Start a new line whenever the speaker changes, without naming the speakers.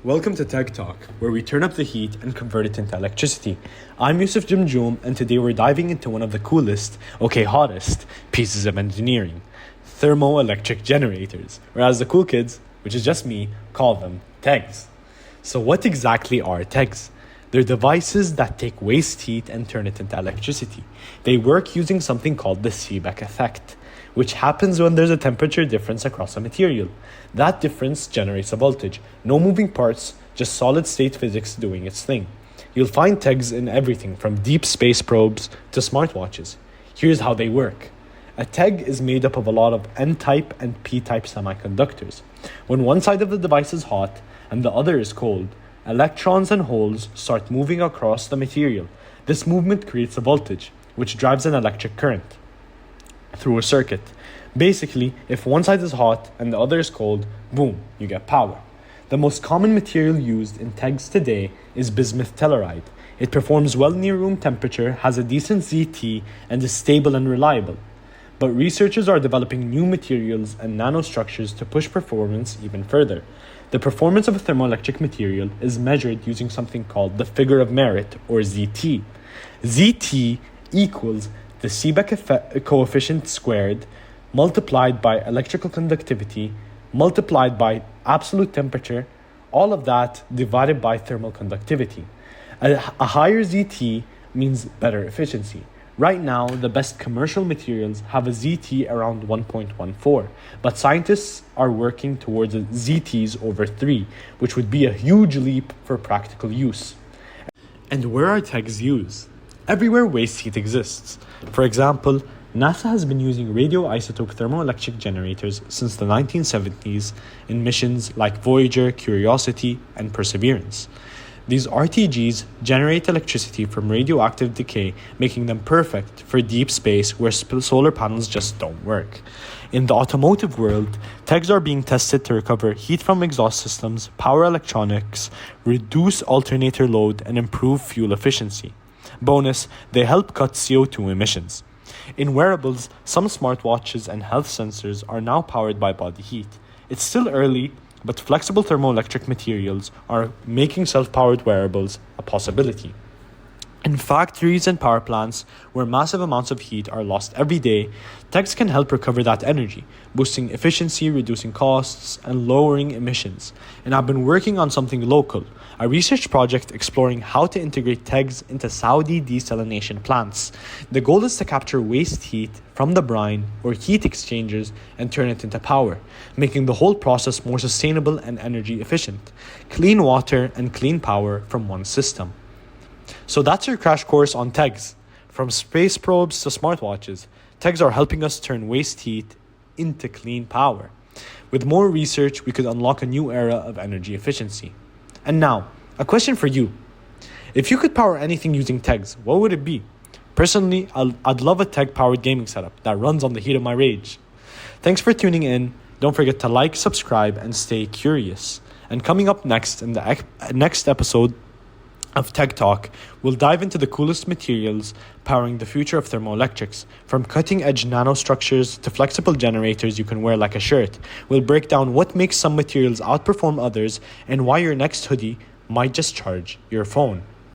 Welcome to TEG Talk, where we turn up the heat and convert it into electricity. I'm Yusuf Jumjum, and today we're diving into one of the coolest, hottest, pieces of engineering: thermoelectric generators, or as the cool kids, which is just me, call them TEGs. So what exactly are TEGs? They're devices that take waste heat and turn it into electricity. They work using something called the Seebeck effect, which happens when there's a temperature difference across a material. That difference generates a voltage. No moving parts, just solid-state physics doing its thing. You'll find TEGs in everything from deep space probes to smartwatches. Here's how they work. A TEG is made up of a lot of N-type and P-type semiconductors. When one side of the device is hot and the other is cold, electrons and holes start moving across the material. This movement creates a voltage, which drives an electric current through a circuit. Basically, if one side is hot and the other is cold, boom, you get power. The most common material used in TEGs today is bismuth telluride. It performs well near room temperature, has a decent ZT, and is stable and reliable. But researchers are developing new materials and nanostructures to push performance even further. The performance of a thermoelectric material is measured using something called the figure of merit, or ZT. ZT equals the Seebeck coefficient squared multiplied by electrical conductivity multiplied by absolute temperature, all of that divided by thermal conductivity. A higher ZT means better efficiency. Right now, the best commercial materials have a ZT around 1.14, but scientists are working towards ZTs over 3, which would be a huge leap for practical use. And where are TEGs used? Everywhere waste heat exists. For example, NASA has been using radioisotope thermoelectric generators since the 1970s in missions like Voyager, Curiosity, and Perseverance. These RTGs generate electricity from radioactive decay, making them perfect for deep space where solar panels just don't work. In the automotive world, TEGs are being tested to recover heat from exhaust systems, power electronics, reduce alternator load, and improve fuel efficiency. Bonus, they help cut CO2 emissions. In wearables, some smartwatches and health sensors are now powered by body heat. It's still early, but flexible thermoelectric materials are making self-powered wearables a possibility. In factories and power plants, where massive amounts of heat are lost every day, TEGs can help recover that energy, boosting efficiency, reducing costs, and lowering emissions. And I've been working on something local, a research project exploring how to integrate TEGs into Saudi desalination plants. The goal is to capture waste heat from the brine or heat exchangers and turn it into power, making the whole process more sustainable and energy efficient. Clean water and clean power from one system. So that's your crash course on TEGs. From space probes to smartwatches, TEGs are helping us turn waste heat into clean power. With more research, we could unlock a new era of energy efficiency. And now, a question for you. If you could power anything using TEGs, what would it be? Personally, I'd love a TEG-powered gaming setup that runs on the heat of my rage. Thanks for tuning in. Don't forget to like, subscribe, and stay curious. And coming up next in the next episode of TEG Talk, we'll dive into the coolest materials powering the future of thermoelectrics. From cutting-edge nanostructures to flexible generators you can wear like a shirt. We'll break down what makes some materials outperform others and why your next hoodie might just charge your phone.